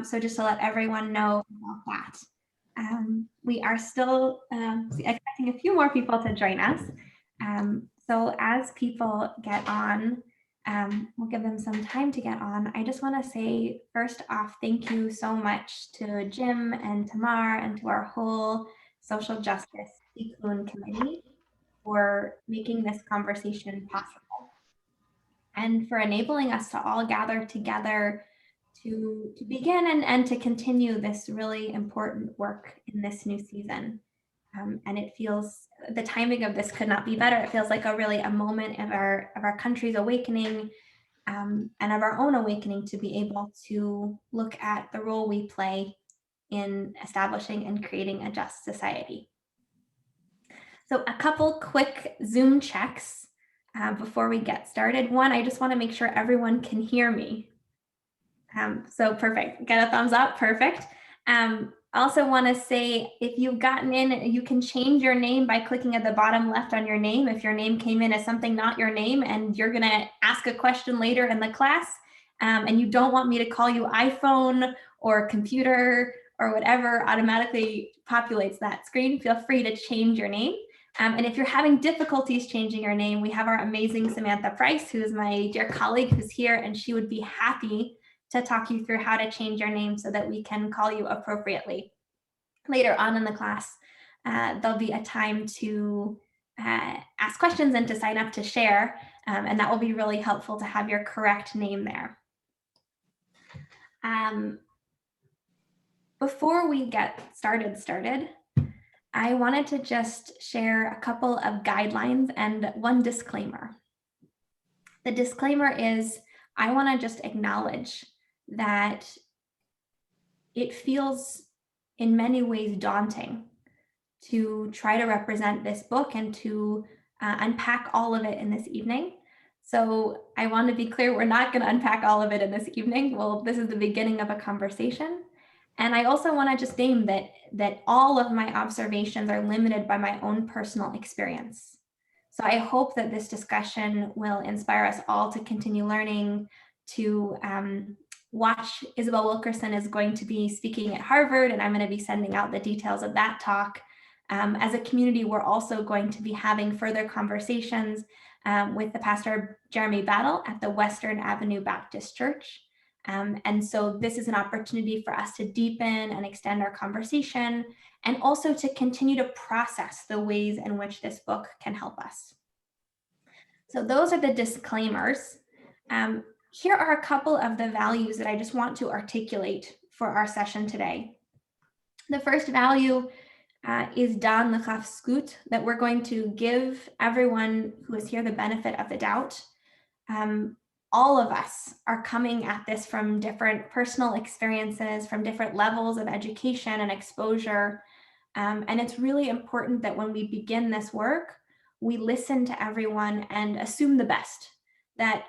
So just to let everyone know about that. We are still expecting a few more people to join us. So as people get on, we'll give them some time to get on. I just want to say, first off, thank you so much to Jim and Tamar and to our whole social justice TEkun committee for making this conversation possible and for enabling us to all gather together to begin and to continue this really important work in this new season. And it feels, the timing of this could not be better. It feels like a moment of our country's awakening, and of our own awakening to be able to look at the role we play in establishing and creating a just society. So a couple quick Zoom checks before we get started. One, I just want to make sure everyone can hear me. So perfect. Get a thumbs up. Perfect. Also want to say, if you've gotten in, you can change your name by clicking at the bottom left on your name. If your name came in as something not your name and you're going to ask a question later in the class, and you don't want me to call you iPhone or computer or whatever automatically populates that screen, feel free to change your name. And if you're having difficulties changing your name, we have our amazing Samantha Price, who is my dear colleague who's here, and she would be happy to talk you through how to change your name so that we can call you appropriately. Later on in the class, there'll be a time to ask questions and to sign up to share, and that will be really helpful to have your correct name there. Before we get started, I wanted to just share a couple of guidelines and one disclaimer. The disclaimer is, I want to just acknowledge that it feels in many ways daunting to try to represent this book and to unpack all of it in this evening. So I want to be clear, we're not going to unpack all of it in this evening. Well, this is the beginning of a conversation. And I also want to just name that all of my observations are limited by my own personal experience. So I hope that this discussion will inspire us all to continue learning, to watch. Isabel Wilkerson is going to be speaking at Harvard, and I'm going to be sending out the details of that talk. As a community, we're also going to be having further conversations with the pastor Jeremy Battle at the Western Avenue Baptist Church. And so this is an opportunity for us to deepen and extend our conversation, and also to continue to process the ways in which this book can help us. So those are the disclaimers. Here are a couple of the values that I just want to articulate for our session today. The first value is dan l'chafskut, that we're going to give everyone who is here the benefit of the doubt. All of us are coming at this from different personal experiences, from different levels of education and exposure. And it's really important that when we begin this work, we listen to everyone and assume the best, that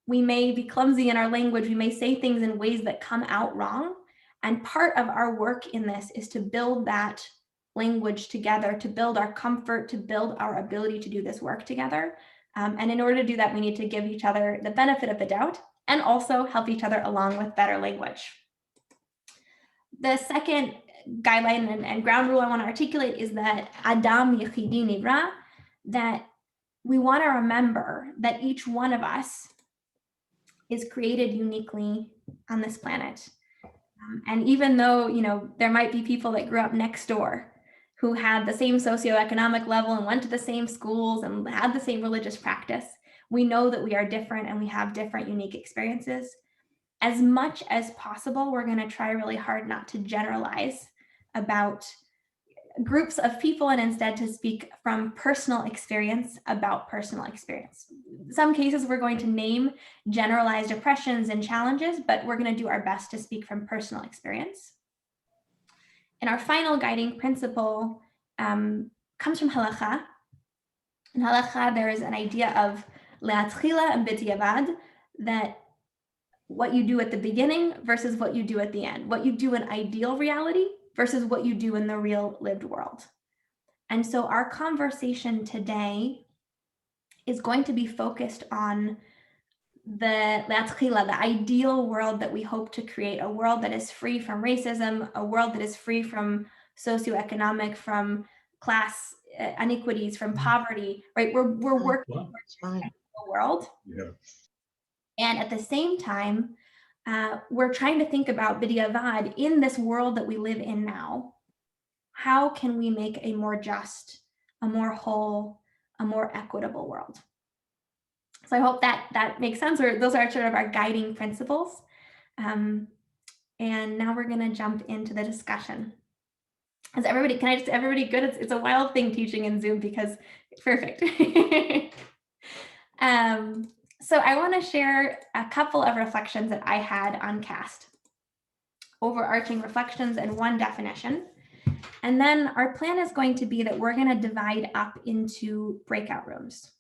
we may be clumsy in our language, we may say things in ways that come out wrong. And part of our work in this is to build that language together, to build our comfort, to build our ability to do this work together. And in order to do that, we need to give each other the benefit of the doubt and also help each other along with better language. The second guideline and ground rule I want to articulate is that Adam Yechidi Nivra, that we want to remember that each one of us is created uniquely on this planet. And even though, there might be people that grew up next door who had the same socioeconomic level and went to the same schools and had the same religious practice, we know that we are different and we have different unique experiences. As much as possible, we're going to try really hard not to generalize about groups of people and instead to speak from personal experience about personal experience. In some cases, we're going to name generalized oppressions and challenges, but we're going to do our best to speak from personal experience. And our final guiding principle comes from halakha. In halakha, there is an idea of le'atchila and b'diavad, that what you do at the beginning versus what you do at the end, what you do in ideal reality versus what you do in the real lived world. And so our conversation today is going to be focused on the ideal world that we hope to create, a world that is free from racism, a world that is free from socioeconomic, from class inequities, from poverty, right? We're working towards a world. Yeah. And at the same time, we're trying to think about b'diavad in this world that we live in now. How can we make a more just, a more whole, a more equitable world? So I hope that makes sense, or those are sort of our guiding principles. And now we're going to jump into the discussion. Is everybody good? It's a wild thing teaching in Zoom because perfect. So I want to share a couple of reflections that I had on Caste. Overarching reflections and one definition. And then our plan is going to be that we're going to divide up into breakout rooms.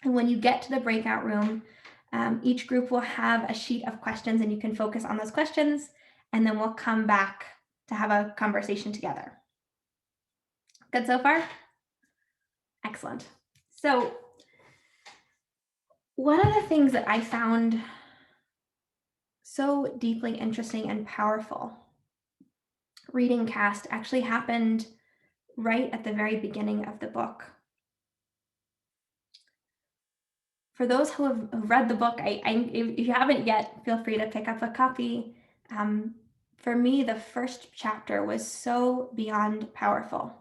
And when you get to the breakout room, each group will have a sheet of questions and you can focus on those questions, and then we'll come back to have a conversation together. Good so far? Excellent. So one of the things that I found so deeply interesting and powerful reading Caste actually happened right at the very beginning of the book. For those who have read the book, if you haven't yet, feel free to pick up a copy. For me, the first chapter was so beyond powerful.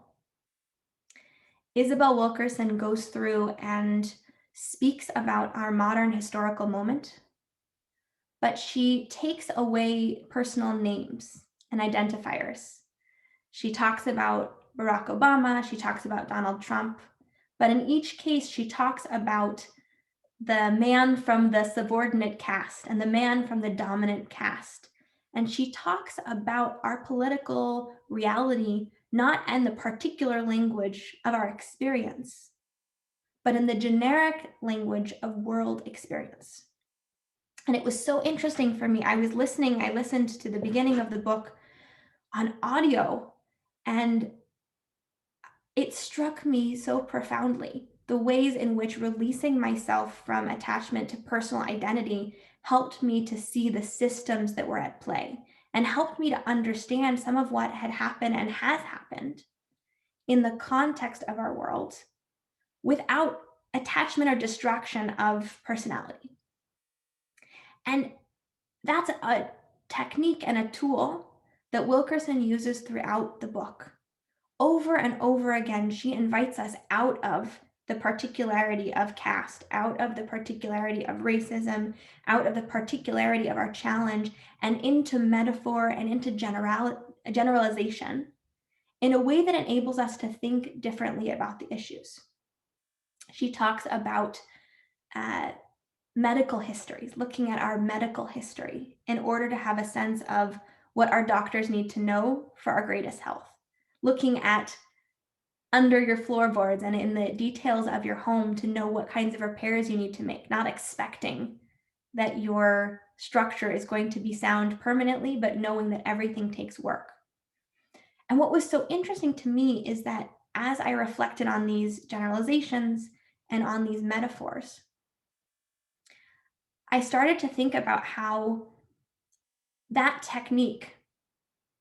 Isabel Wilkerson goes through and speaks about our modern historical moment, but she takes away personal names and identifiers. She talks about Barack Obama, she talks about Donald Trump, but in each case, she talks about the man from the subordinate caste and the man from the dominant caste. And she talks about our political reality, not in the particular language of our experience, but in the generic language of world experience. And it was so interesting for me. I listened to the beginning of the book on audio, and it struck me so profoundly the ways in which releasing myself from attachment to personal identity helped me to see the systems that were at play and helped me to understand some of what had happened and has happened in the context of our world without attachment or distraction of personality. And that's a technique and a tool that Wilkerson uses throughout the book. Over and over again, she invites us out of the particularity of caste, out of the particularity of racism, out of the particularity of our challenge, and into metaphor and into generalization in a way that enables us to think differently about the issues. She talks about medical histories, looking at our medical history in order to have a sense of what our doctors need to know for our greatest health. Looking at under your floorboards and in the details of your home to know what kinds of repairs you need to make, not expecting that your structure is going to be sound permanently, but knowing that everything takes work. And what was so interesting to me is that as I reflected on these generalizations and on these metaphors, I started to think about how that technique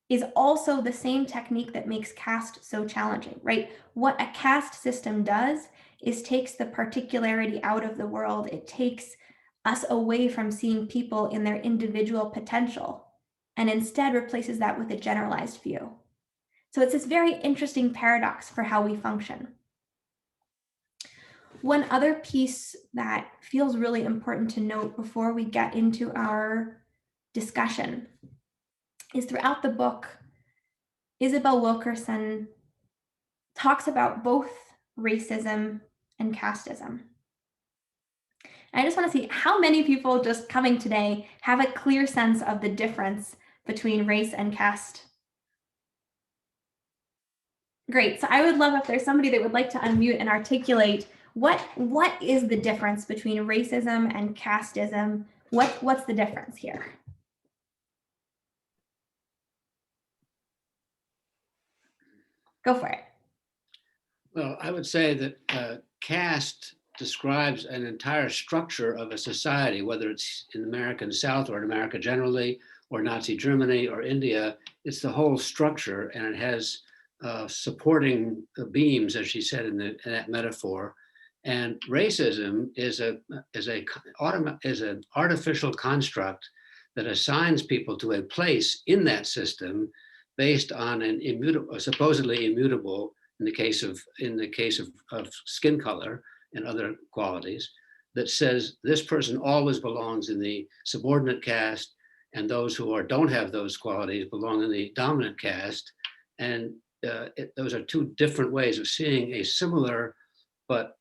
is also the same technique that makes caste so challenging, right? What a caste system does is takes the particularity out of the world. It takes us away from seeing people in their individual potential and instead replaces that with a generalized view. So it's this very interesting paradox for how we function. One other piece that feels really important to note before we get into our discussion is throughout the book, Isabel Wilkerson talks about both racism and casteism. And I just want to see how many people just coming today have a clear sense of the difference between race and caste. Great. So I would love if there's somebody that would like to unmute and articulate what is the difference between racism and casteism? What's the difference here? Go for it. Well, I would say that caste describes an entire structure of a society, whether it's in the American South or in America generally, or Nazi Germany or India. It's the whole structure, and it has supporting beams, as she said in that metaphor. And racism is an artificial construct that assigns people to a place in that system based on an immutable, supposedly immutable, in the case of skin color and other qualities, that says this person always belongs in the subordinate caste, and those who don't have those qualities belong in the dominant caste. And those are two different ways of seeing a similar but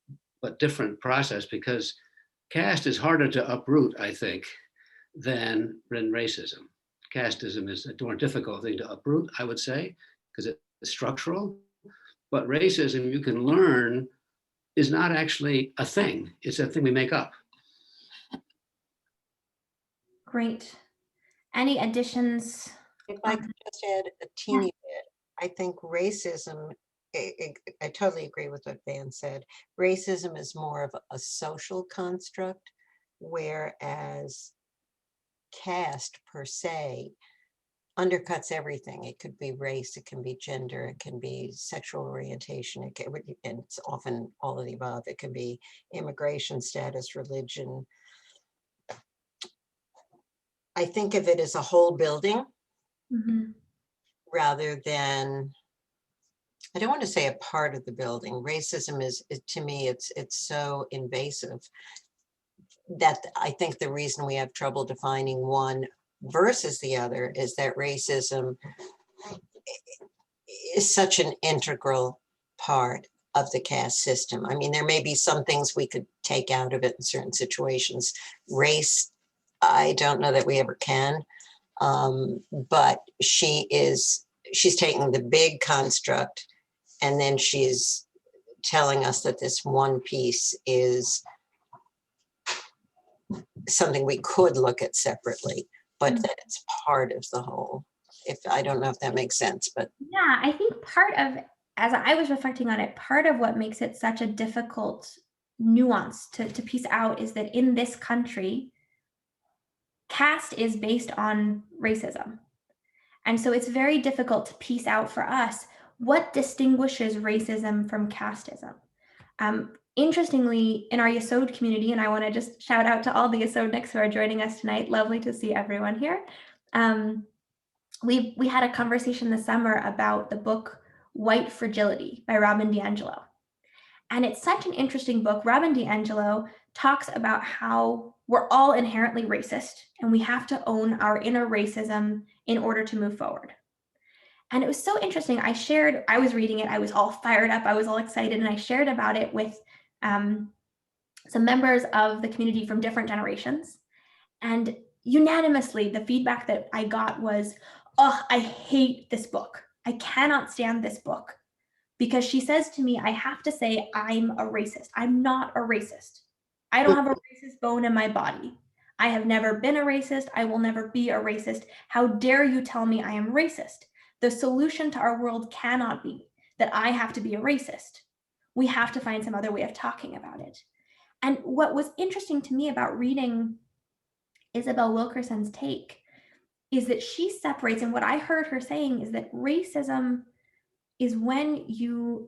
different process, because caste is harder to uproot, I think, than racism. Casteism is a more difficult thing to uproot, I would say, because it's structural. But racism, you can learn, is not actually a thing. It's a thing we make up. Great. Any additions? If I could just add a teeny bit, I think racism, I totally agree with what Van said. Racism is more of a social construct, whereas caste per se undercuts everything. It could be race, it can be gender, it can be sexual orientation, and it's often all of the above. It can be immigration status, religion. I think of it as a whole building. Mm-hmm. Rather than, I don't want to say a part of the building. Racism is to me, it's so invasive that I think the reason we have trouble defining one versus the other is that racism is such an integral part of the caste system. I mean, there may be some things we could take out of it in certain situations. Race, I don't know that we ever can. But she's taking the big construct, and then she's telling us that this one piece is something we could look at separately, but that it's part of the whole. I don't know if that makes sense, but yeah, I think part of, as I was reflecting on it, part of what makes it such a difficult nuance to piece out is that in this country, caste is based on racism. And so it's very difficult to piece out for us what distinguishes racism from casteism. Interestingly, in our Yesod community, and I want to just shout out to all the Yesodniks who are joining us tonight. Lovely to see everyone here. We had a conversation this summer about the book White Fragility by Robin DiAngelo. And it's such an interesting book. Robin DiAngelo talks about how we're all inherently racist and we have to own our inner racism in order to move forward. And it was so interesting. I was reading it, I was all fired up, I was all excited, and I shared about it with some members of the community from different generations. And unanimously, the feedback that I got was, oh, I hate this book. I cannot stand this book. Because she says to me, I have to say I'm a racist. I'm not a racist. I don't have a racist bone in my body. I have never been a racist. I will never be a racist. How dare you tell me I am racist? The solution to our world cannot be that I have to be a racist. We have to find some other way of talking about it. And what was interesting to me about reading Isabel Wilkerson's take is that she separates, and what I heard her saying is that racism is when you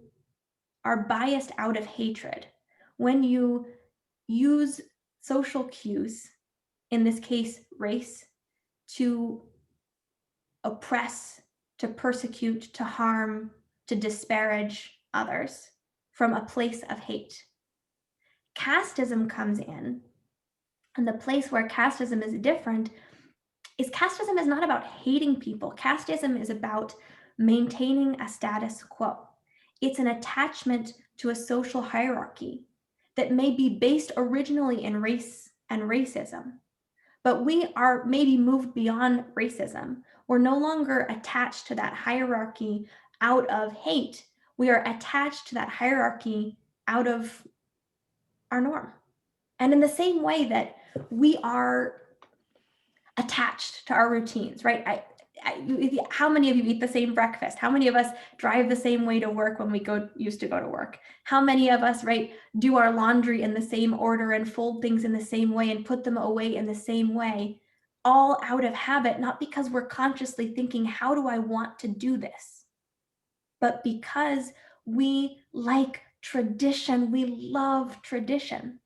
are biased out of hatred, when you use social cues, in this case, race, to oppress, to persecute, to harm, to disparage others from a place of hate. Casteism comes in, and the place where casteism is different is casteism is not about hating people. Casteism is about maintaining a status quo. It's an attachment to a social hierarchy that may be based originally in race and racism, but we are maybe moved beyond racism. We're no longer attached to that hierarchy out of hate. We are attached to that hierarchy out of our norm. And in the same way that we are attached to our routines, right? how many of you eat the same breakfast? How many of us drive the same way to work when we used to go to work? How many of us, right, do our laundry in the same order and fold things in the same way and put them away in the same way, all out of habit, not because we're consciously thinking, how do I want to do this? But because we like tradition, we love tradition.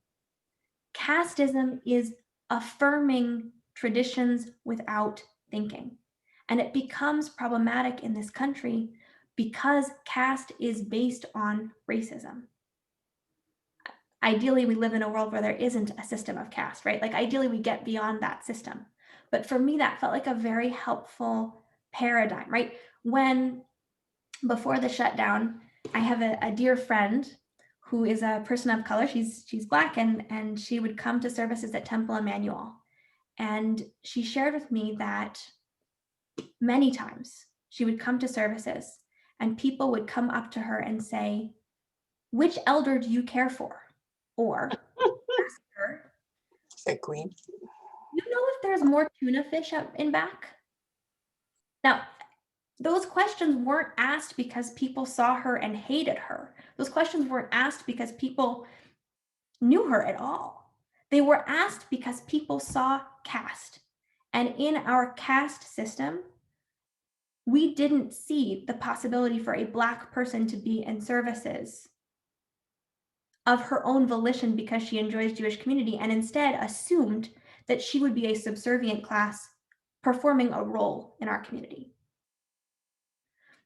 Casteism is affirming traditions without thinking. And it becomes problematic in this country because caste is based on racism. Ideally, we live in a world where there isn't a system of caste, right? Like ideally, we get beyond that system. But for me, that felt like a very helpful paradigm, right? When before the shutdown, I have a dear friend who is a person of color. She's Black, and she would come to services at Temple Emmanuel. And she shared with me that many times she would come to services and people would come up to her and say, which elder do you care for? Or ask her, Is that Queen? you know if there's more tuna fish up in back? Now, those questions weren't asked because people saw her and hated her. Those questions weren't asked because people knew her at all. They were asked because people saw caste. And in our caste system, we didn't see the possibility for a Black person to be in services of her own volition because she enjoys Jewish community, and instead assumed that she would be a subservient class performing a role in our community.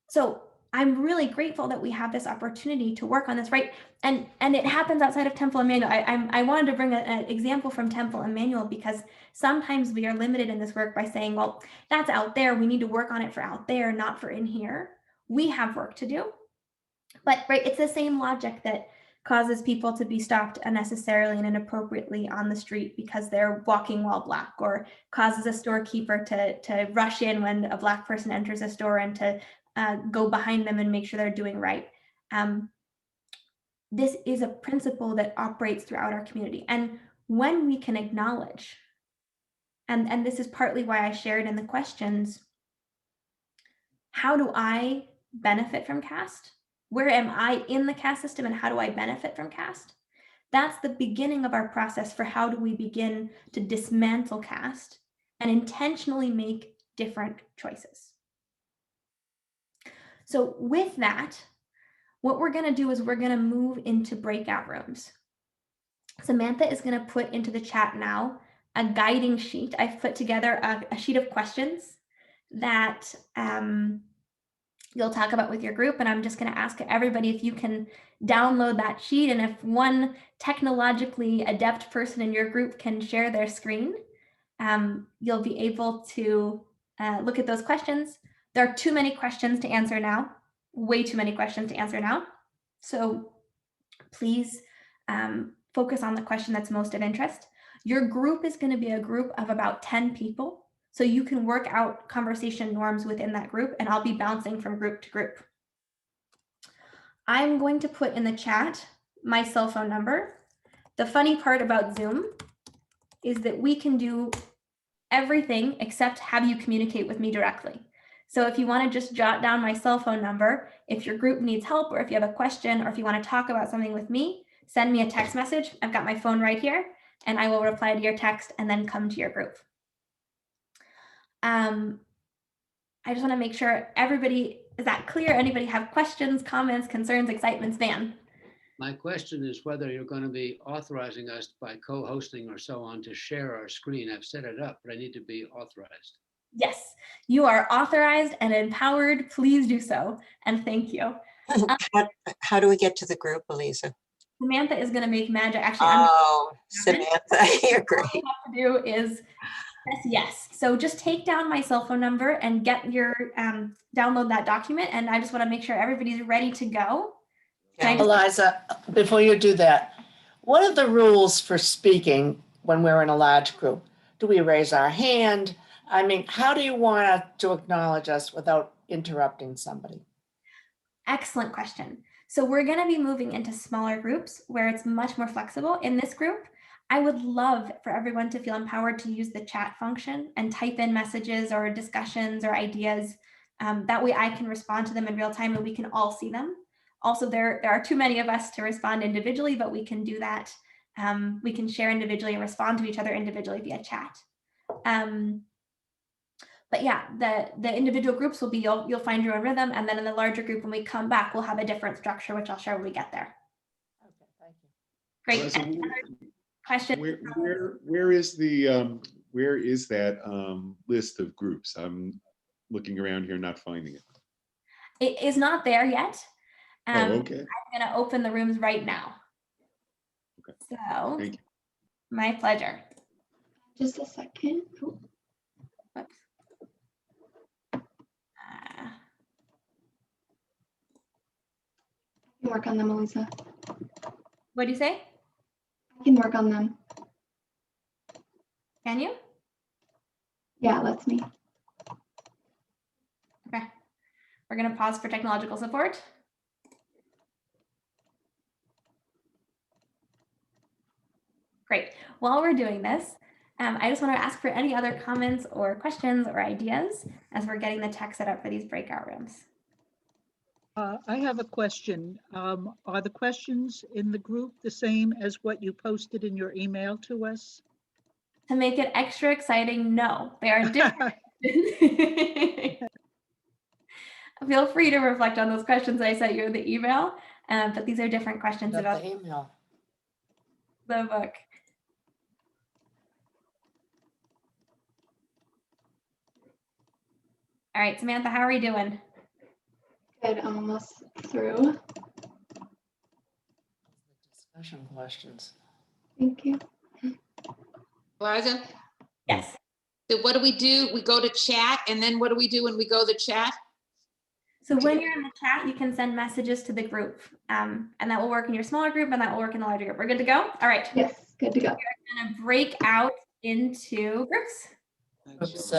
So I'm really grateful that we have this opportunity to work on this, right? And it happens outside of Temple Emmanuel. I wanted to bring an example from Temple Emmanuel because sometimes we are limited in this work by saying, well, that's out there. We need to work on it for out there, not for in here. We have work to do. But right, it's the same logic that causes people to be stopped unnecessarily and inappropriately on the street because they're walking while Black, or causes a storekeeper to rush in when a Black person enters a store and to go behind them and make sure they're doing right. This is a principle that operates throughout our community. And when we can acknowledge, and this is partly why I shared in the questions, how do I benefit from caste? Where am I in the caste system and how do I benefit from caste? That's the beginning of our process for how do we begin to dismantle caste and intentionally make different choices. So with that, what we're going to do is we're going to move into breakout rooms. Samantha is going to put into the chat now a guiding sheet. I've put together a sheet of questions that you'll talk about with your group, and I'm just going to ask everybody if you can download that sheet, and if one technologically adept person in your group can share their screen, you'll be able to look at those questions. There are too many questions to answer now, way too many questions to answer now. So please focus on the question that's most of interest. Your group is going to be a group of about 10 people. So you can work out conversation norms within that group, and I'll be bouncing from group to group. I'm going to put in the chat my cell phone number. The funny part about Zoom is that we can do everything except have you communicate with me directly. So if you want to just jot down my cell phone number, if your group needs help, or if you have a question, or if you want to talk about something with me, send me a text message. I've got my phone right here, and I will reply to your text and then come to your group. I just want to make sure everybody, is that clear? Anybody have questions, comments, concerns, excitements? Van? My question is whether you're going to be authorizing us by co-hosting or so on to share our screen. I've set it up, but I need to be authorized. Yes, you are authorized and empowered. Please do so. And thank you. How do we get to the group, Elisa? Samantha is going to make magic. Actually, Samantha, you're great. All you have to do is press yes. So just take down my cell phone number and get your download that document. And I just want to make sure everybody's ready to go. Eliza, before you do that, what are the rules for speaking when we're in a large group? Do we raise our hand? I mean, how do you want to acknowledge us without interrupting somebody? Excellent question. So we're going to be moving into smaller groups where it's much more flexible. In this group, I would love for everyone to feel empowered to use the chat function and type in messages or discussions or ideas. That way I can respond to them in real time and we can all see them. Also, there are too many of us to respond individually, but we can do that. We can share individually and respond to each other individually via chat. But yeah, the individual groups will be, you'll find your own rhythm. And then in the larger group, when we come back, we'll have a different structure, which I'll share when we get there. Okay, thank you. Great. Liza, Question. where is that list of groups? I'm looking around here, not finding it. It is not there yet. Oh, okay. I'm going to open the rooms right now. Okay. So, Thank you. my pleasure. Just a second. Oh, Whoops. I can work on them, Elisa. What do you say? I can work on them. Can you? Yeah, that's me. Okay. We're going to pause for technological support. Great. While we're doing this, I just want to ask for any other comments or questions or ideas as we're getting the tech set up for these breakout rooms. I have a question. Are the questions in the group the same as what you posted in your email to us? To make it extra exciting, no, they are different. Feel free to reflect on those questions I sent you in the email, but these are different questions Got about the email. the book. All right, Samantha, how are you doing? Good, I'm almost through. Discussion questions. Thank you. Liza, Yes. so what do? We go to chat, and then what do we do when we go to chat? So when you're in the chat, you can send messages to the group, and that will work in your smaller group, and that will work in the larger group. We're good to go? All right. Yes, good to go. We're going to break out into groups. Oops,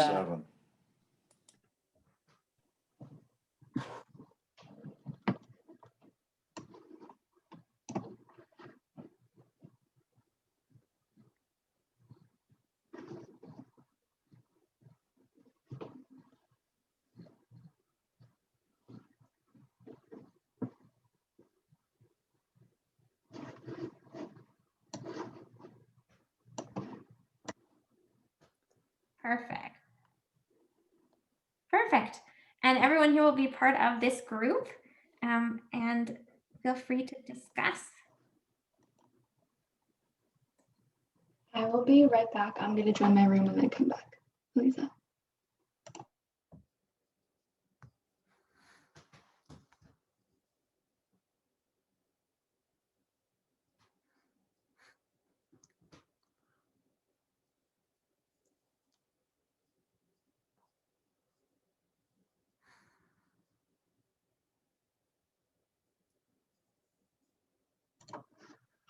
Perfect. Perfect. And everyone here will be part of this group, and feel free to discuss. I will be right back. I'm going to join my room and then come back. Lisa.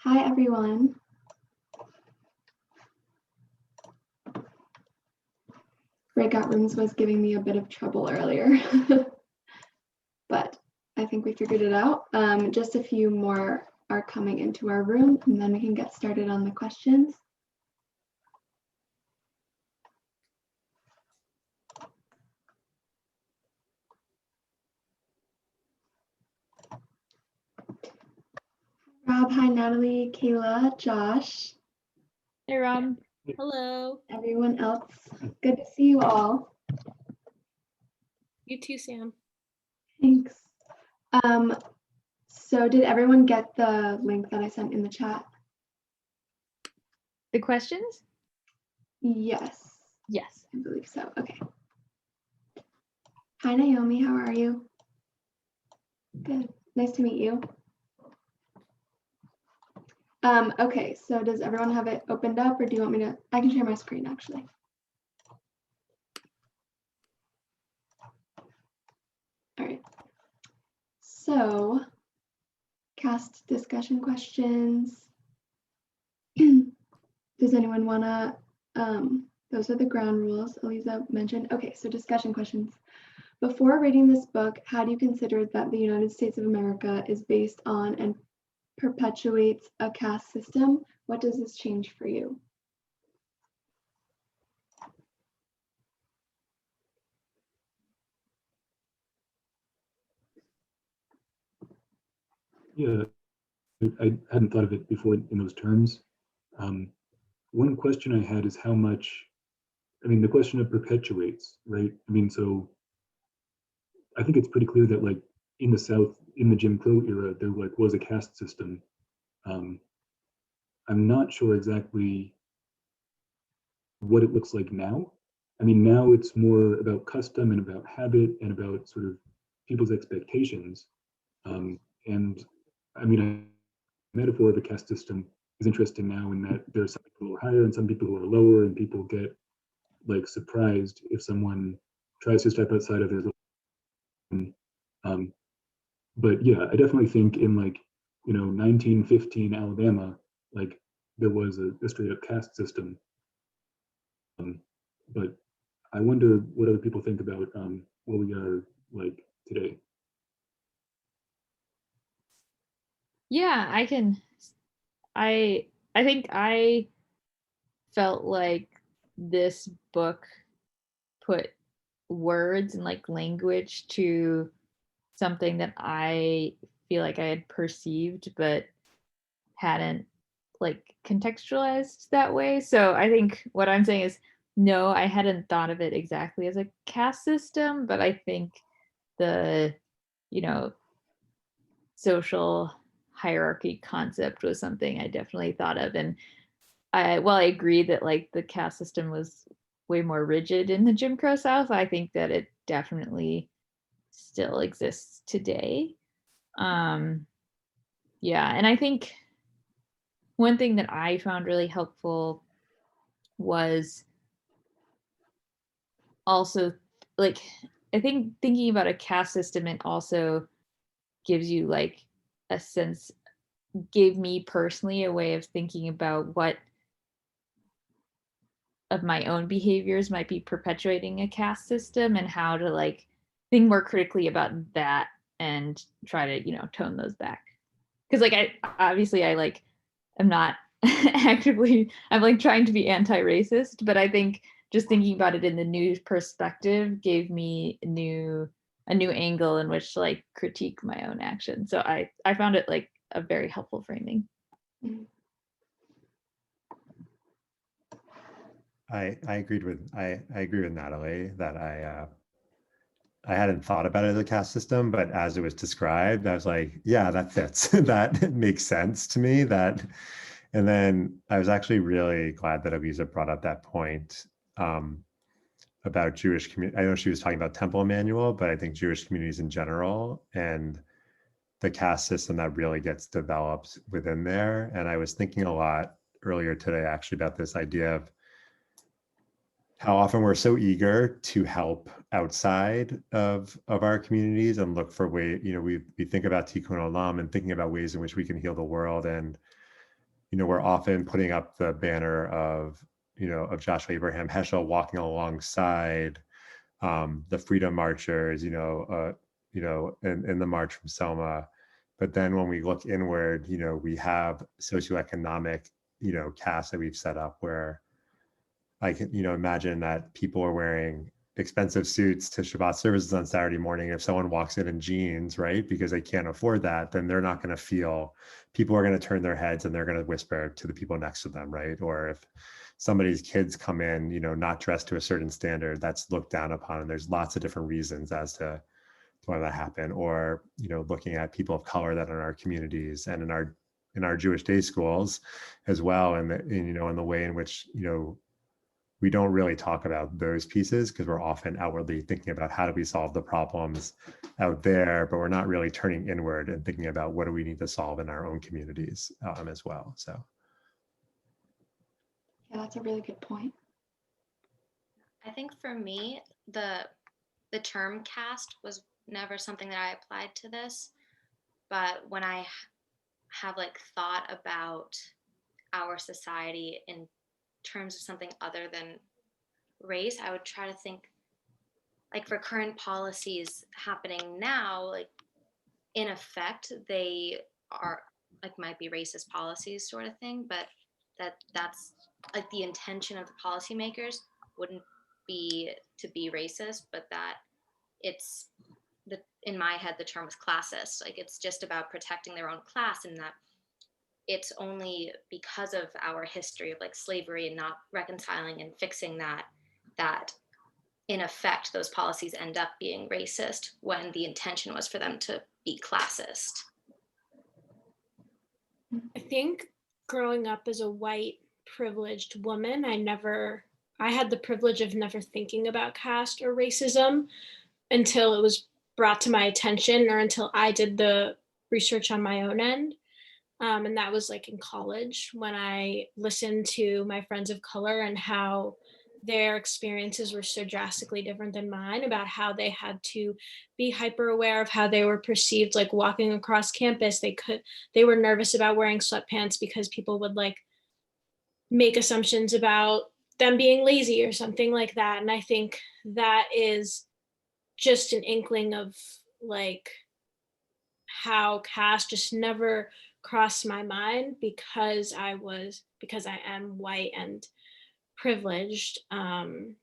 Hi, everyone. Breakout rooms was giving me a bit of trouble earlier, but I think we figured it out. Just a few more are coming into our room, and then we can get started on the questions. Rob, hi, Natalie, Kayla, Josh. Hey, Rob. Hello. Everyone else. Good to see you all. You too, Sam. Thanks. So did everyone get the link that I sent in the chat? The questions? Yes, Yes. I believe so. Okay. Hi, Naomi. How are you? Good. Nice to meet you. Okay, so does everyone have it opened up, or do you want me to? I can share my screen actually. All right. So, caste discussion questions. Does anyone want to? Those are the ground rules Elisa mentioned. Okay, so discussion questions. Before reading this book, how do you consider that the United States of America is based on and perpetuates a caste system What does this change for you? Yeah, I hadn't thought of it before in those terms. One question I had is how much, I mean, the question of perpetuates, right? I mean, so I think it's pretty clear that like in the South, in the Jim Crow era, there like was a caste system. I'm not sure exactly what it looks like now. I mean, now it's more about custom and about habit and about sort of people's expectations. And I mean, a metaphor of a caste system is interesting now in that there are some people who are higher and some people who are lower, and people get like surprised if someone tries to step outside of their zone. But yeah, I definitely think in like, 1915 Alabama, like there was a straight up caste system. But I wonder what other people think about what we are like today. Yeah, I think I felt like this book put words and like language to something that I feel like I had perceived but hadn't like contextualized that way. So I think what I'm saying is no, I hadn't thought of it exactly as a caste system, but I think the, you know, social hierarchy concept was something I definitely thought of. And while I agree that like the caste system was way more rigid in the Jim Crow South, I think that it definitely still exists today. Yeah, and I think one thing that I found really helpful was also like I think thinking about a caste system, it also gives you like a sense, gave me personally a way of thinking about what of my own behaviors might be perpetuating a caste system and how to like think more critically about that and try to, tone those back. Because like I obviously I like am not actively, I'm like trying to be anti-racist, but I think just thinking about it in the new perspective gave me a new angle in which to like critique my own action. So I found it like a very helpful framing. Mm. I agree with Natalie that I hadn't thought about it as a caste system, but as it was described, I was like, yeah, that fits. That makes sense to me. And then I was actually really glad that Elisa brought up that point about Jewish community. I know she was talking about Temple Emmanuel, but I think Jewish communities in general and the caste system that really gets developed within there. And I was thinking a lot earlier today actually about this idea of how often we're so eager to help outside of our communities and look for ways, we think about Tikkun Olam and thinking about ways in which we can heal the world. And, we're often putting up the banner of Joshua Abraham Heschel walking alongside the freedom marchers, in the March from Selma. But then when we look inward, we have socioeconomic, castes that we've set up where I can, imagine that people are wearing expensive suits to Shabbat services on Saturday morning. If someone walks in jeans, right, because they can't afford that, then they're not going to feel, people are going to turn their heads and they're going to whisper to the people next to them, right? Or if somebody's kids come in, not dressed to a certain standard, that's looked down upon. And there's lots of different reasons as to why that happened. Or, looking at people of color that are in our communities and in our Jewish day schools as well. And in the way in which, we don't really talk about those pieces because we're often outwardly thinking about how do we solve the problems out there, but we're not really turning inward and thinking about what do we need to solve in our own communities as well. So. Yeah, that's a really good point. I think for me, the term caste was never something that I applied to this, but when I have like thought about our society in terms of something other than race, I would try to think like for current policies happening now, like in effect, they are like might be racist policies sort of thing, but that that's like the intention of the policymakers wouldn't be to be racist, but that it's in my head, the term is classist. Like it's just about protecting their own class, and that it's only because of our history of like slavery and not reconciling and fixing that in effect, those policies end up being racist when the intention was for them to be classist. I think growing up as a white privileged woman, I had the privilege of never thinking about caste or racism until it was brought to my attention or until I did the research on my own end. And that was like in college when I listened to my friends of color and how their experiences were so drastically different than mine, about how they had to be hyper aware of how they were perceived, like walking across campus. They were nervous about wearing sweatpants because people would like make assumptions about them being lazy or something like that. And I think that is just an inkling of like how caste just never crossed my mind because I am white and privileged. And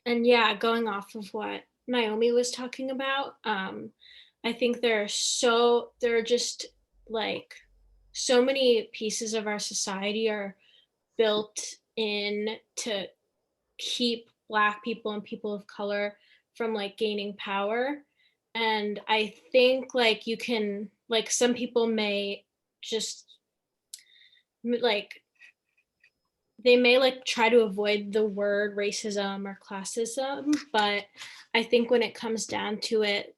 yeah, going off of what Naomi was talking about, I think there are just like so many pieces of our society are built in to keep Black people and people of color from like gaining power. And I think like you can, like some people may just like, they may like try to avoid the word racism or classism, but I think when it comes down to it,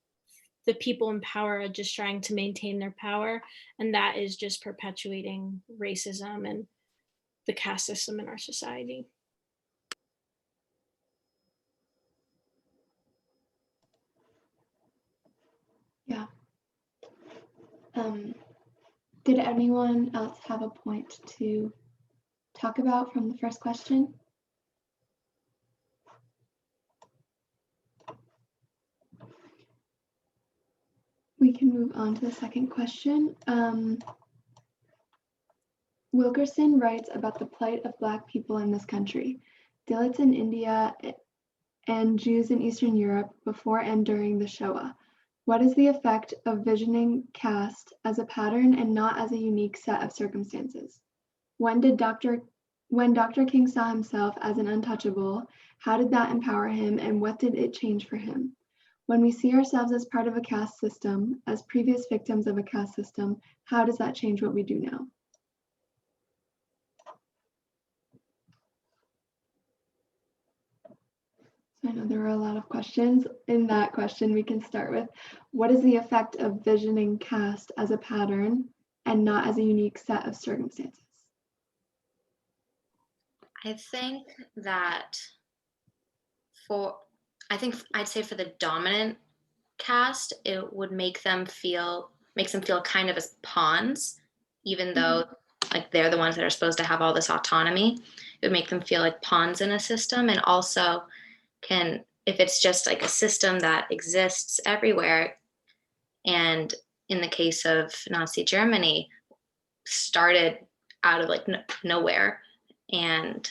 the people in power are just trying to maintain their power, and that is just perpetuating racism and the caste system in our society. Yeah. Did anyone else have a point to talk about from the first question? We can move on to the second question. Wilkerson writes about the plight of Black people in this country, Dalits in India, and Jews in Eastern Europe before and during the Shoah. What is the effect of visioning caste as a pattern and not as a unique set of circumstances? When Dr. King saw himself as an untouchable, how did that empower him and what did it change for him? When we see ourselves as part of a caste system, as previous victims of a caste system, how does that change what we do now? So I know there were a lot of questions. In that question, we can start with, what is the effect of visioning caste as a pattern and not as a unique set of circumstances? I think that I'd say for the dominant caste, it would makes them feel kind of as pawns, even though like they're the ones that are supposed to have all this autonomy. It would make them feel like pawns in a system, and also if it's just like a system that exists everywhere, and in the case of Nazi Germany, started out of like nowhere, and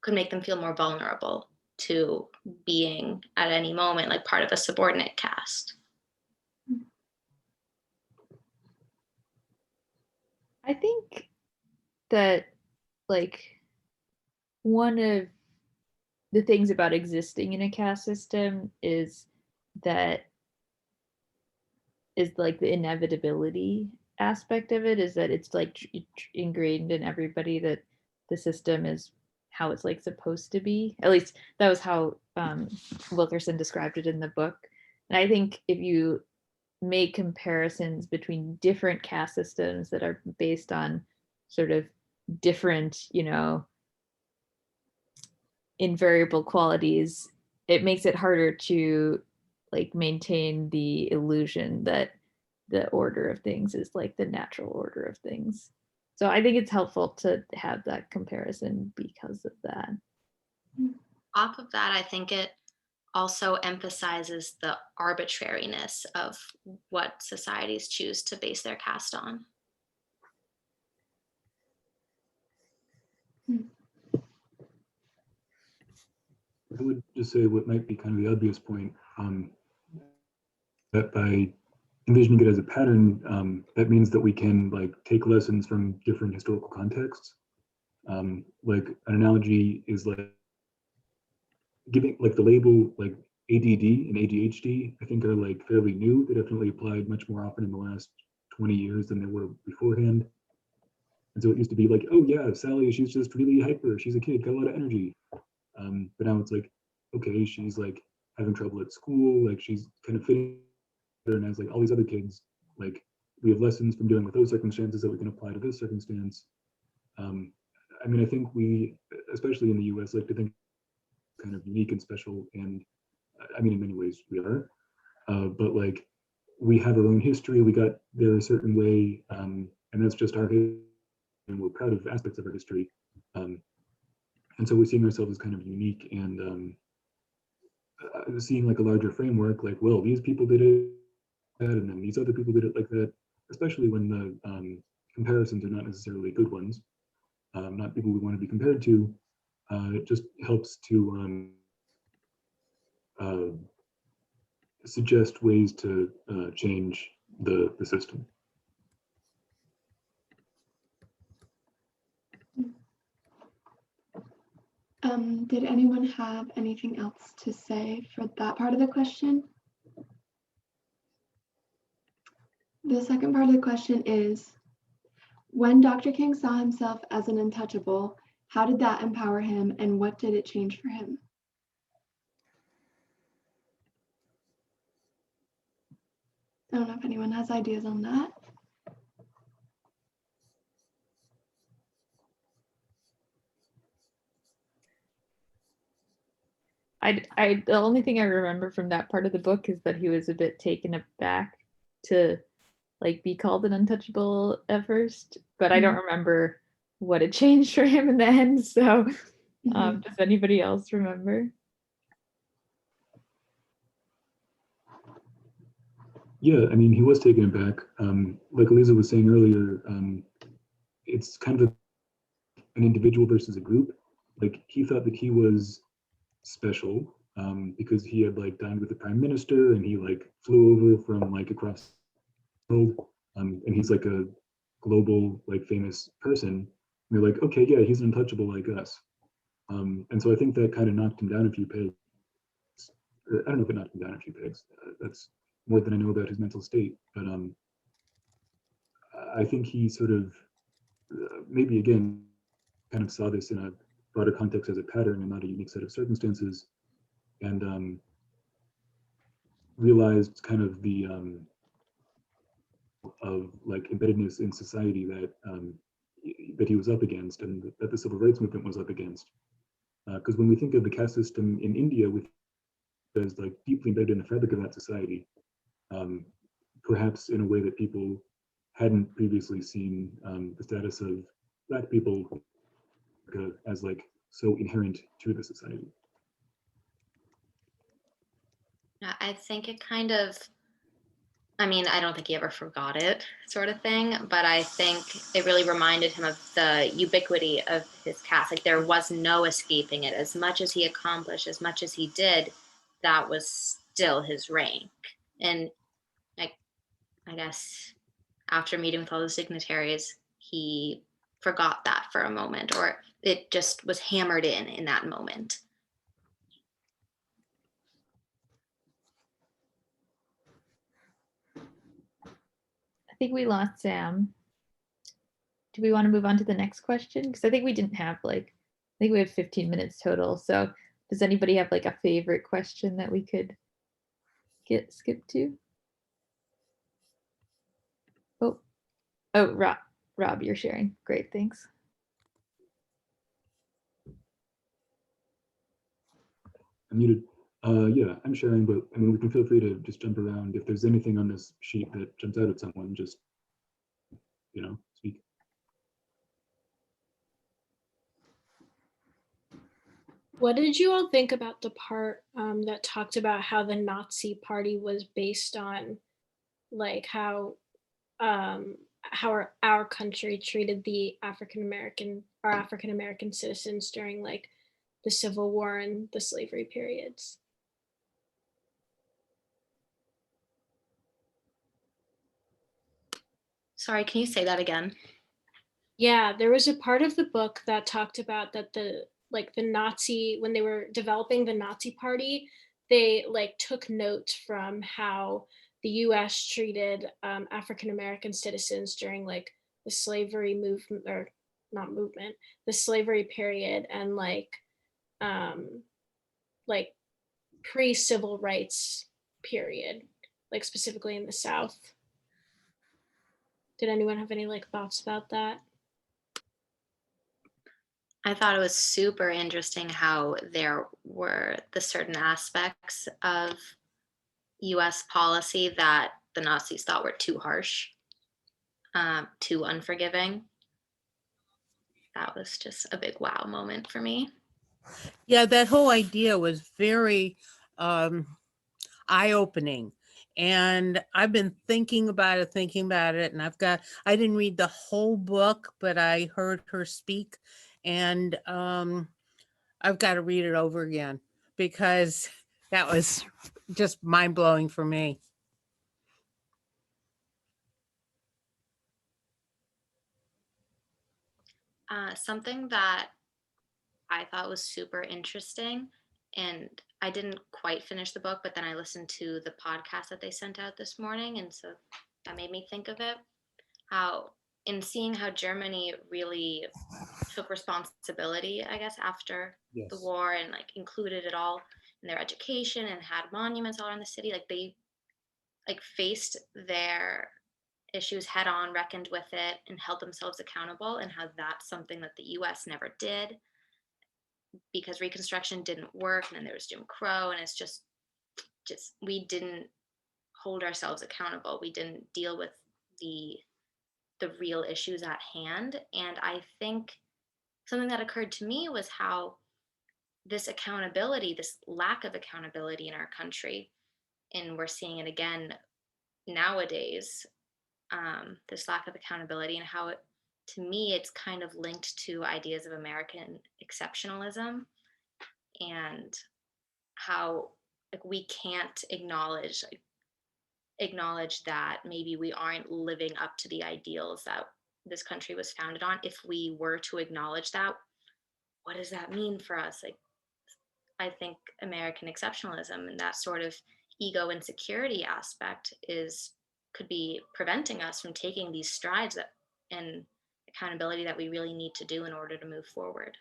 could make them feel more vulnerable to being at any moment like part of a subordinate caste. I think that like one of the things about existing in a caste system is like the inevitability aspect of it, is that it's like ingrained in everybody that the system is how it's like supposed to be. At least that was how Wilkerson described it in the book. And I think if you make comparisons between different caste systems that are based on sort of different, invariable qualities, it makes it harder to like maintain the illusion that the order of things is like the natural order of things. So I think it's helpful to have that comparison because of that. Off of that, I think it also emphasizes the arbitrariness of what societies choose to base their caste on. I would just say what might be kind of the obvious point, that by envisioning it as a pattern, that means that we can like take lessons from different historical contexts. Like an analogy is like giving like the label like ADD and ADHD, I think are like fairly new. They definitely applied much more often in the last 20 years than they were beforehand. And so it used to be like, oh yeah, Sally, she's just really hyper. She's a kid, got a lot of energy. But now it's like, okay, she's like having trouble at school, like she's kind of fitting and as like all these other kids, like we have lessons from dealing with those circumstances that we can apply to this circumstance. I mean, I think we, especially in the US, like to think kind of unique and special, and I mean, in many ways we are, but like we have our own history, we got there a certain way, and that's just our history, and we're proud of aspects of our history. And so we're seeing ourselves as kind of unique and seeing like a larger framework, like, well, these people did it that, and then these other people did it like that, especially when the comparisons are not necessarily good ones, not people we want to be compared to. It just helps to suggest ways to change the system. Did anyone have anything else to say for that part of the question? The second part of the question is, when Dr. King saw himself as an untouchable, how did that empower him and what did it change for him? I don't know if anyone has ideas on that. The only thing I remember from that part of the book is that he was a bit taken aback to like be called an untouchable at first, but I don't remember what it changed for him in the end. So does anybody else remember? Yeah, I mean, he was taken aback. Like Eliza was saying earlier, it's kind of an individual versus a group. Like he thought that he was special because he had like dined with the prime minister and he like flew over from like across the world, and he's like a global like famous person. And they're like, okay, yeah, he's untouchable like us. And so I think that kind of knocked him down a few pegs. I don't know if it knocked him down a few pegs. That's more than I know about his mental state. But I think he sort of maybe again kind of saw this in a broader context as a pattern and not a unique set of circumstances, and realized kind of the of like embeddedness in society that that he was up against and that the civil rights movement was up against. Because when we think of the caste system in India, with as like deeply embedded in the fabric of that society, perhaps in a way that people hadn't previously seen the status of Black people as like so inherent to the society. I think it kind of, I mean, I don't think he ever forgot it, sort of thing, but I think it really reminded him of the ubiquity of his caste. Like there was no escaping it. As much as he accomplished, as much as he did, that was still his rank. And I guess after meeting with all those dignitaries, he forgot that for a moment, or it just was hammered in that moment. I think we lost Sam. Do we want to move on to the next question? Because I think we didn't have like, I think we have 15 minutes total. So does anybody have like a favorite question that we could get skipped to? Oh, Rob, you're sharing. Great, thanks. I'm muted. Yeah, I'm sharing, but I mean, we can feel free to just jump around. If there's anything on this sheet that jumps out at someone, just, you know, speak. What did you all think about the part that talked about how the Nazi Party was based on like how how our country treated our African American citizens during like the Civil War and the slavery periods. Sorry, can you say that again? Yeah, there was a part of the book that talked about that the Nazi, when they were developing the Nazi party, they like took notes from how the US treated African American citizens during like the slavery movement, or not movement, the slavery period, and um like pre-civil rights period, like specifically in the South. Did anyone have any like thoughts about that? I thought it was super interesting how there were the certain aspects of US policy that the Nazis thought were too harsh, too unforgiving. That was just a big wow moment for me. Yeah, that whole idea was very eye-opening. And I've been thinking about it, and I didn't read the whole book, but I heard her speak, and I've got to read it over again because that was just mind-blowing for me. Something that I thought was super interesting, and I didn't quite finish the book, but then I listened to the podcast that they sent out this morning, and so that made me think of it. How, in seeing how Germany really took responsibility, I guess, after the war, and like included it all in their education and had monuments all around the city, like they like faced their issues head on, reckoned with it, and held themselves accountable, and how that's something that the US never did because Reconstruction didn't work, and then there was Jim Crow, and it's just we didn't hold ourselves accountable. We didn't deal with the real issues at hand. And I think something that occurred to me was how this accountability, this lack of accountability in our country, and we're seeing it again nowadays, this lack of accountability, and how it, to me, it's kind of linked to ideas of American exceptionalism, and how like we can't acknowledge that maybe we aren't living up to the ideals that this country was founded on. If we were to acknowledge that, what does that mean for us? Like, I think American exceptionalism and that sort of ego insecurity aspect could be preventing us from taking these strides and accountability that we really need to do in order to move forward.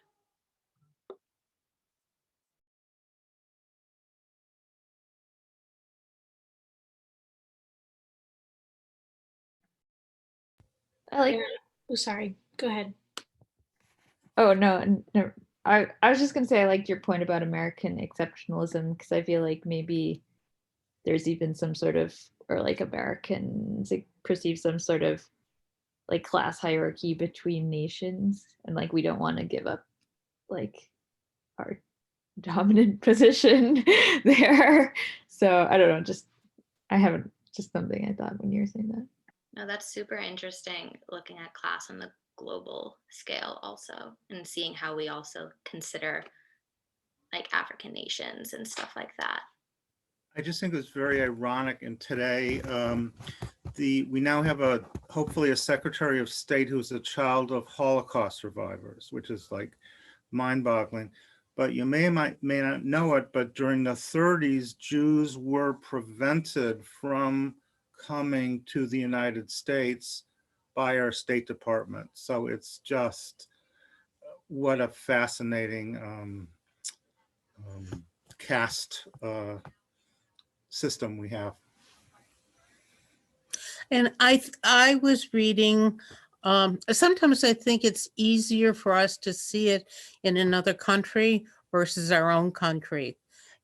I like. Oh, sorry. Go ahead. Oh no, no. I was just gonna say I liked your point about American exceptionalism because I feel like maybe there's even some sort of, or like Americans perceive some sort of like class hierarchy between nations, and like we don't want to give up like our dominant position there. So I don't know, just something I thought when you were saying that. No, that's super interesting, looking at class on the global scale also, and seeing how we also consider like African nations and stuff like that. I just think it's very ironic. And today, we now have hopefully a Secretary of State who's a child of Holocaust survivors, which is like mind-boggling. But you may not know it, but during the 30s, Jews were prevented from coming to the United States by our State Department. So it's just what a fascinating caste system we have. And I was reading, sometimes I think it's easier for us to see it in another country versus our own country.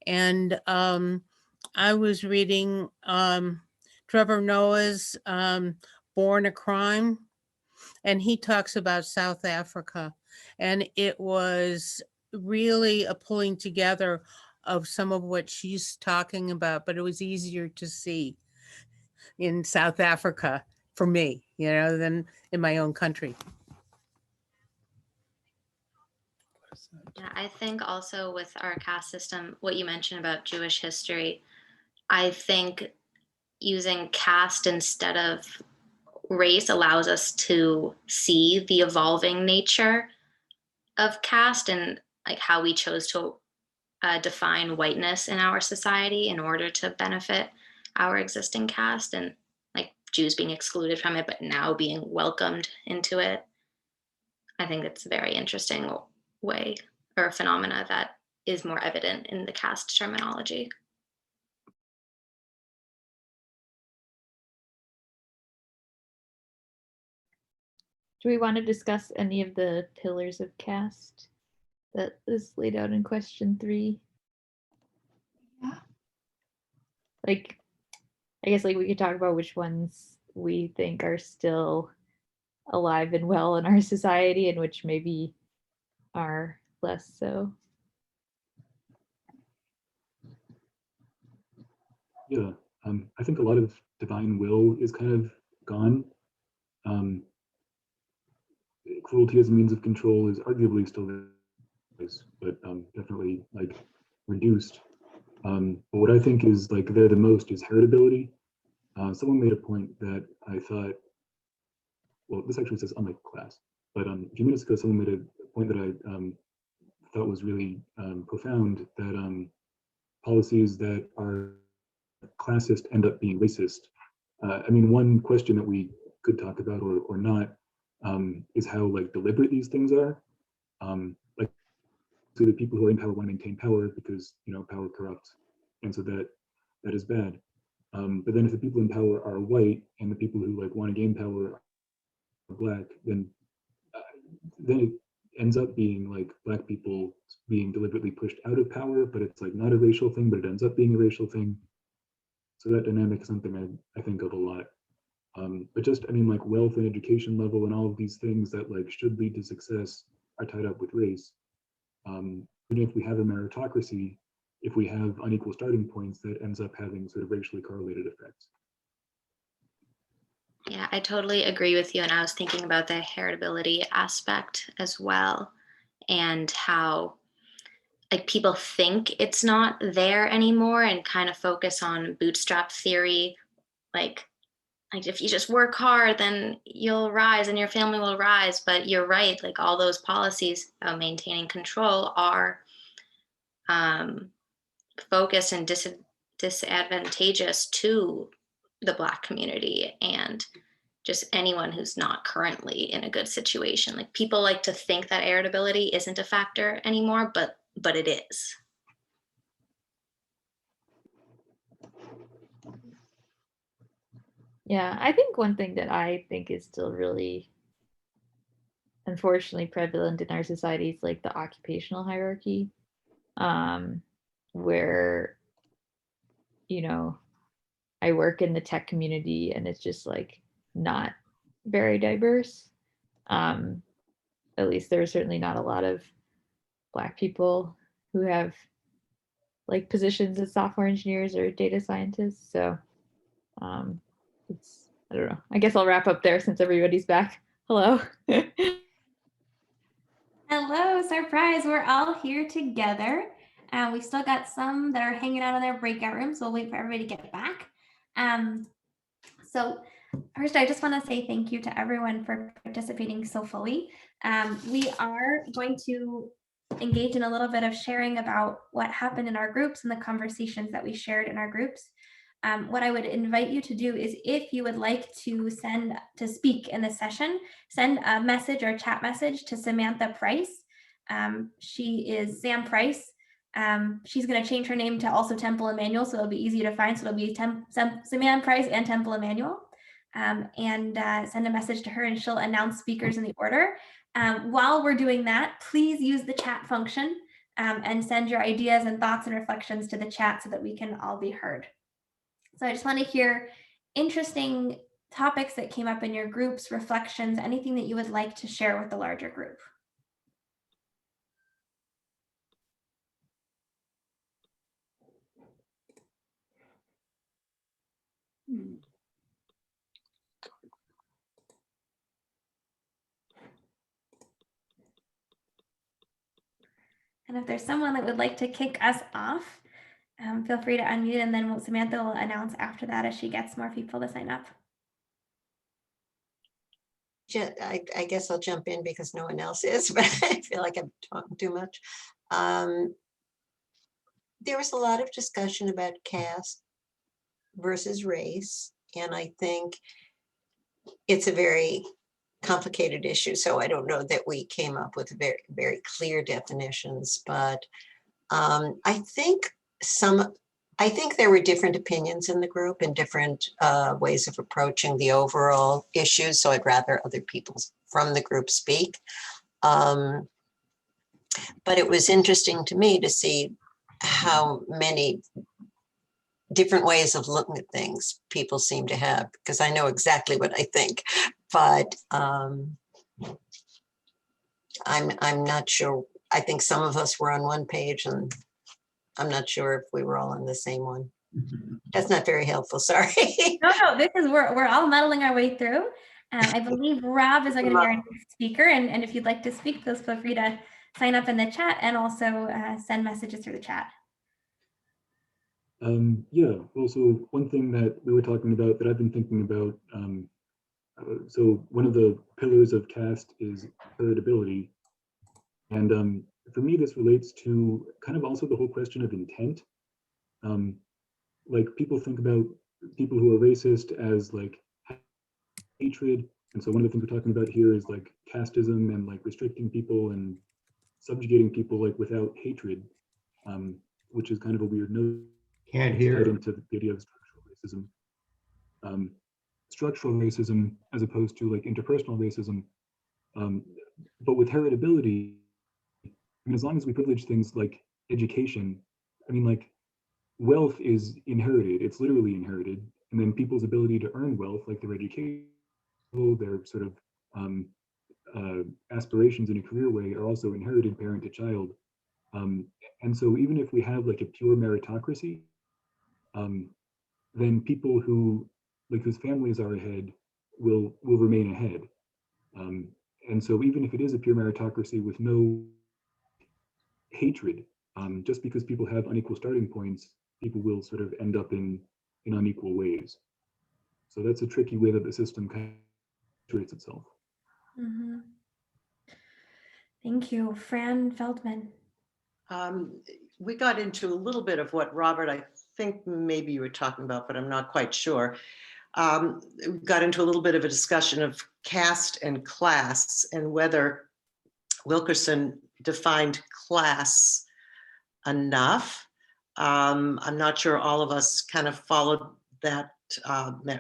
And I was reading Trevor Noah's Born a Crime, and he talks about South Africa. And it was really a pulling together of some of what she's talking about, but it was easier to see in South Africa. for me, than in my own country. Yeah, I think also with our caste system, what you mentioned about Jewish history, I think using caste instead of race allows us to see the evolving nature of caste and like how we chose to define whiteness in our society in order to benefit our existing caste, and like Jews being excluded from it, but now being welcomed into it. I think it's a very interesting way or phenomena that is more evident in the caste terminology. Do we want to discuss any of the pillars of caste that is laid out in question 3? Yeah. Like, I guess like we could talk about which ones we think are still alive and well in our society and which maybe are less so. Yeah, I think a lot of divine will is kind of gone. Cruelty as a means of control is arguably still there, but definitely like reduced. But what I think is like there the most is heritability. Someone made a point that I thought, well, this actually says unlike class, but a few minutes ago, someone made a point that I thought was really profound, that policies that are classist end up being racist. I mean, one question that we could talk about or not is how like deliberate these things are. Like, so the people who are in power want to maintain power because power corrupts, and so that is bad. But then if the people in power are white and the people who like want to gain power are black, then it ends up being like black people being deliberately pushed out of power, but it's like not a racial thing, but it ends up being a racial thing. So that dynamic is something I think of a lot. But just, I mean, like wealth and education level and all of these things that like should lead to success are tied up with race. Even if we have a meritocracy, if we have unequal starting points, that ends up having sort of racially correlated effects. Yeah, I totally agree with you. And I was thinking about the heritability aspect as well, and how like people think it's not there anymore and kind of focus on bootstrap theory. Like if you just work hard, then you'll rise and your family will rise. But you're right, like all those policies about maintaining control are focused and disadvantageous to the Black community and just anyone who's not currently in a good situation. Like people like to think that heritability isn't a factor anymore, but it is. Yeah, I think one thing that I think is still really unfortunately prevalent in our society is like the occupational hierarchy, where I work in the tech community and it's just like not very diverse. At least there are certainly not a lot of Black people who have like positions as software engineers or data scientists. So it's, I don't know. I guess I'll wrap up there since everybody's back. Hello. Hello, surprise. We're all here together. We've still got some that are hanging out in their breakout rooms. So we'll wait for everybody to get back. So first, I just want to say thank you to everyone for participating so fully. We are going to engage in a little bit of sharing about what happened in our groups and the conversations that we shared in our groups. What I would invite you to do is, if you would like to speak in this session, send a message or a chat message to Samantha Price. She is Sam Price. She's going to change her name to also Temple Emmanuel, so it'll be easy to find. So it'll be Samantha Price and Temple Emmanuel. And send a message to her and she'll announce speakers in the order. While we're doing that, please use the chat function and send your ideas and thoughts and reflections to the chat so that we can all be heard. So I just want to hear interesting topics that came up in your groups, reflections, anything that you would like to share with the larger group. And if there's someone that would like to kick us off, feel free to unmute, and then Samantha will announce after that as she gets more people to sign up. I guess I'll jump in because no one else is, but I feel like I'm talking too much. There was a lot of discussion about caste versus race, and I think it's a very complicated issue. So I don't know that we came up with very, very clear definitions, but I think there were different opinions in the group and different ways of approaching the overall issue. So I'd rather other people from the group speak. But it was interesting to me to see how many different ways of looking at things people seem to have, because I know exactly what I think, but I'm not sure. I think some of us were on one page, and I'm not sure if we were all on the same one. That's not very helpful, sorry. No, this is, we're all muddling our way through. I believe Rob is going to be our next speaker, and if you'd like to speak, feel free to sign up in the chat and also send messages through the chat. Yeah, also one thing that we were talking about that I've been thinking about, so one of the pillars of caste is heritability. And for me, this relates to kind of also the whole question of intent. Like people think about people who are racist as like hatred. And so one of the things we're talking about here is like casteism and like restricting people and subjugating people like without hatred, which is kind of a weird note. Can't hear. Tied into the idea of structural racism. Structural racism as opposed to like interpersonal racism. But with heritability, I mean, as long as we privilege things like education, I mean, like wealth is inherited, it's literally inherited. And then people's ability to earn wealth, like their education, their sort of aspirations in a career way are also inherited parent to child. And so even if we have like a pure meritocracy, then people who like whose families are ahead will remain ahead. And so even if it is a pure meritocracy with no hatred, just because people have unequal starting points, people will sort of end up in unequal ways. So that's a tricky way that the system kind of treats itself. Mm-hmm. Thank you. Fran Feldman. We got into a little bit of what Robert, I think maybe you were talking about, but I'm not quite sure. We got into a little bit of a discussion of caste and class and whether Wilkerson defined class enough. I'm not sure all of us kind of followed that.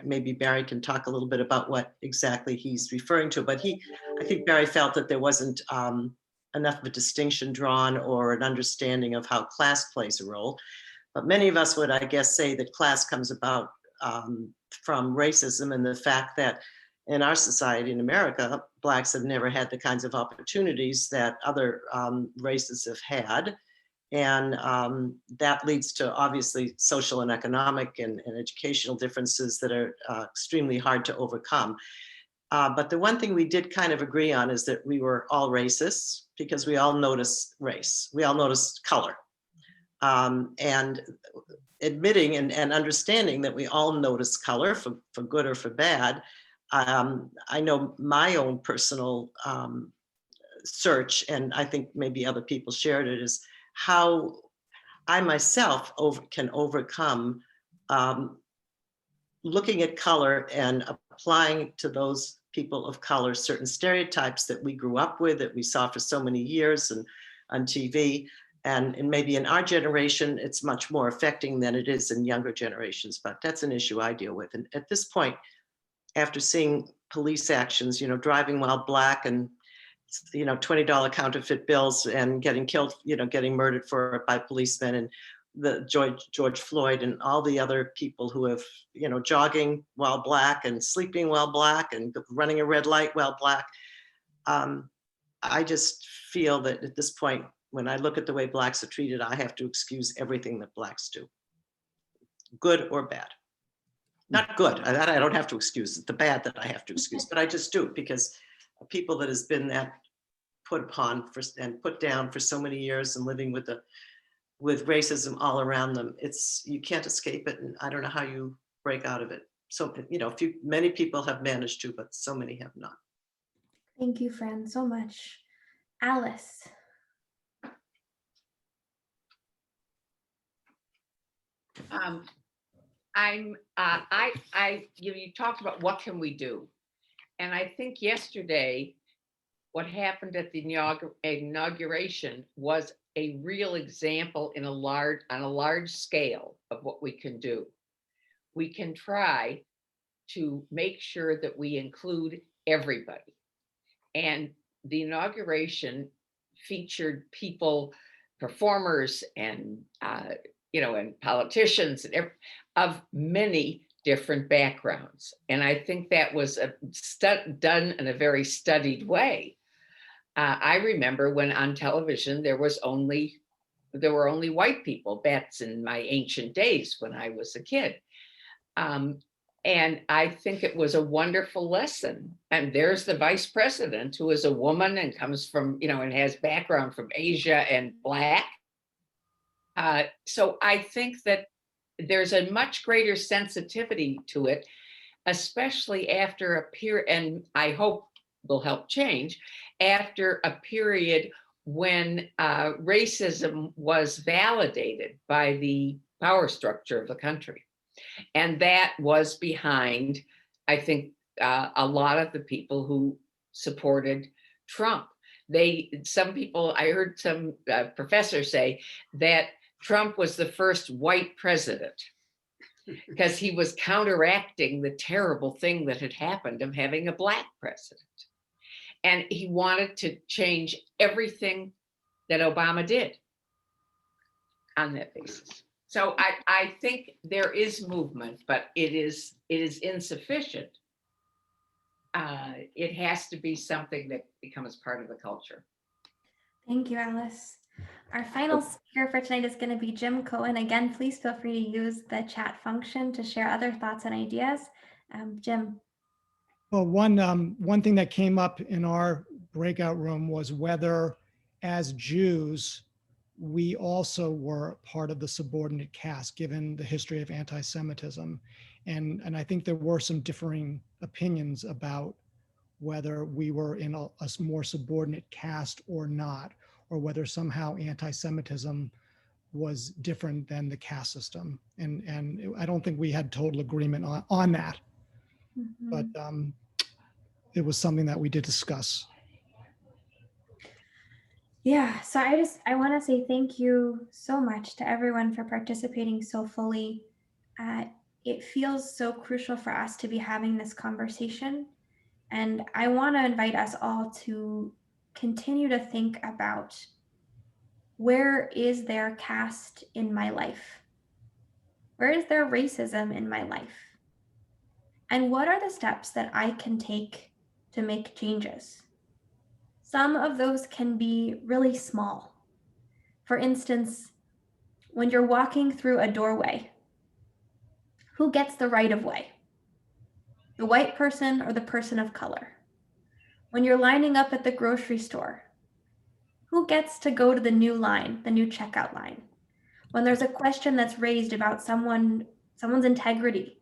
Maybe Barry can talk a little bit about what exactly he's referring to, but I think Barry felt that there wasn't enough of a distinction drawn or an understanding of how class plays a role. But many of us would, I guess, say that class comes about from racism and the fact that in our society in America, Blacks have never had the kinds of opportunities that other races have had. And that leads to obviously social and economic and educational differences that are extremely hard to overcome. But the one thing we did kind of agree on is that we were all racists because we all notice race. We all notice color. And admitting and understanding that we all notice color for good or for bad. I know my own personal search, and I think maybe other people shared it, is how I myself can overcome looking at color and applying to those people of color certain stereotypes that we grew up with, that we saw for so many years and on TV. And maybe in our generation, it's much more affecting than it is in younger generations, but that's an issue I deal with. And at this point, after seeing police actions, driving while Black and, $20 counterfeit bills and getting killed, getting murdered by policemen, and the George Floyd and all the other people who have, jogging while Black and sleeping while Black and running a red light while Black. I just feel that at this point, when I look at the way Blacks are treated, I have to excuse everything that Blacks do, good or bad. Not good, that I don't have to excuse, it's the bad that I have to excuse, but I just do, because people that has been that put upon for and put down for so many years and living with racism all around them. You can't escape it, and I don't know how you break out of it. So, many people have managed to, but so many have not. Thank you, Fran, so much. Alice. You talked about what can we do, and I think yesterday what happened at the inauguration was a real example on a large scale of what we can do. We can try to make sure that we include everybody, and the inauguration featured people, performers, and and politicians of many different backgrounds. And I think that was done in a very studied way. I remember when on television there were only white people. That's in my ancient days when I was a kid. And I think it was a wonderful lesson. And there's the vice president, who is a woman and comes from, and has background from Asia and Black. So I think that there's a much greater sensitivity to it, especially after a period, and I hope will help change, after a period when racism was validated by the power structure of the country. And that was behind, I think, a lot of the people who supported Trump. Some people, I heard some professor say that Trump was the first white president because he was counteracting the terrible thing that had happened of having a Black president. And he wanted to change everything that Obama did on that basis. So I think there is movement, but it is insufficient. It has to be something that becomes part of the culture. Thank you, Alice. Our final speaker for tonight is going to be Jim Cohen. Again, please feel free to use the chat function to share other thoughts and ideas. Jim. Well, one thing that came up in our breakout room was whether, as Jews, we also were part of the subordinate caste, given the history of anti-Semitism. And I think there were some differing opinions about whether we were in a more subordinate caste or not, or whether somehow anti-Semitism was different than the caste system. And I don't think we had total agreement on that, but it was something that we did discuss. Yeah, so I want to say thank you so much to everyone for participating so fully. It feels so crucial for us to be having this conversation. And I want to invite us all to continue to think about, where is there caste in my life? Where is there racism in my life? And what are the steps that I can take to make changes? Some of those can be really small. For instance, when you're walking through a doorway, who gets the right of way? The white person or the person of color? When you're lining up at the grocery store, who gets to go to the new line, the new checkout line? When there's a question that's raised about someone's integrity,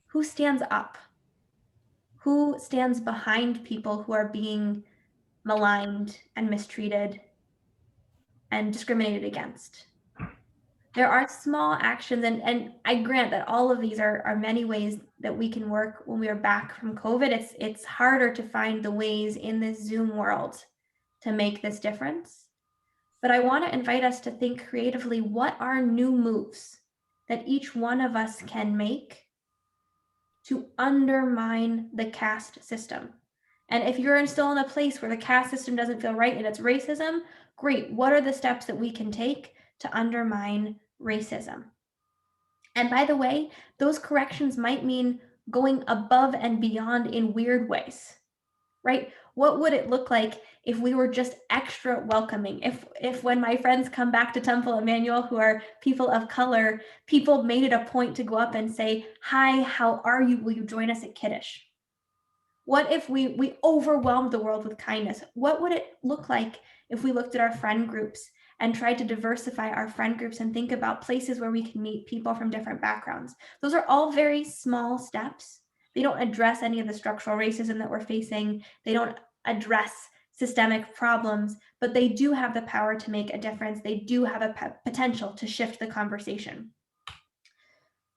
who stands up? Who stands behind people who are being maligned and mistreated and discriminated against? There are small actions, and I grant that all of these are many ways that we can work when we are back from COVID. It's harder to find the ways in this Zoom world to make this difference. But I want to invite us to think creatively, what are new moves that each one of us can make to undermine the caste system? And if you're still in a place where the caste system doesn't feel right and it's racism, great. What are the steps that we can take to undermine racism? And by the way, those corrections might mean going above and beyond in weird ways, right? What would it look like if we were just extra welcoming? If when my friends come back to Temple Emmanuel, who are people of color, people made it a point to go up and say, "Hi, how are you? Will you join us at Kiddush?" What if we overwhelmed the world with kindness? What would it look like if we looked at our friend groups and tried to diversify our friend groups and think about places where we can meet people from different backgrounds? Those are all very small steps. They don't address any of the structural racism that we're facing. They don't address systemic problems, but they do have the power to make a difference. They do have a potential to shift the conversation.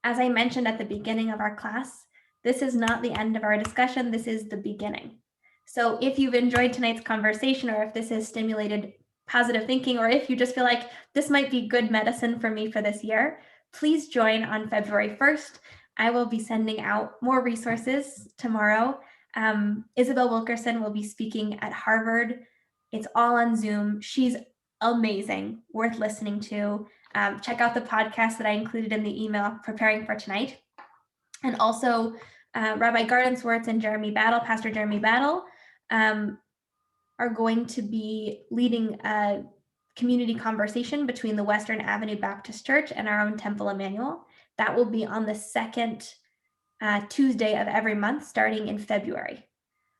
As I mentioned at the beginning of our class, this is not the end of our discussion. This is the beginning. So if you've enjoyed tonight's conversation, or if this has stimulated positive thinking, or if you just feel like this might be good medicine for me for this year, please join on February 1st. I will be sending out more resources tomorrow. Isabel Wilkerson will be speaking at Harvard. It's all on Zoom. She's amazing, worth listening to. Check out the podcast that I included in the email preparing for tonight. And also Rabbi Gardenswartz and Jeremy Battle, Pastor Jeremy Battle, are going to be leading a community conversation between the Western Avenue Baptist Church and our own Temple Emmanuel. That will be on the second Tuesday of every month, starting in February.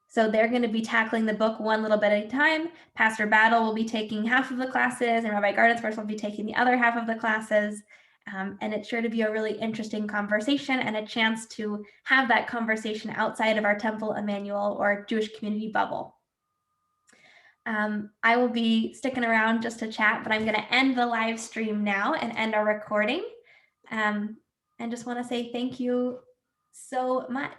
So they're going to be tackling the book one little bit at a time. Pastor Battle will be taking half of the classes, and Rabbi Gardenswartz will be taking the other half of the classes. And it's sure to be a really interesting conversation and a chance to have that conversation outside of our Temple Emmanuel or Jewish community bubble. I will be sticking around just to chat, but I'm going to end the live stream now and end our recording. And just want to say thank you so much.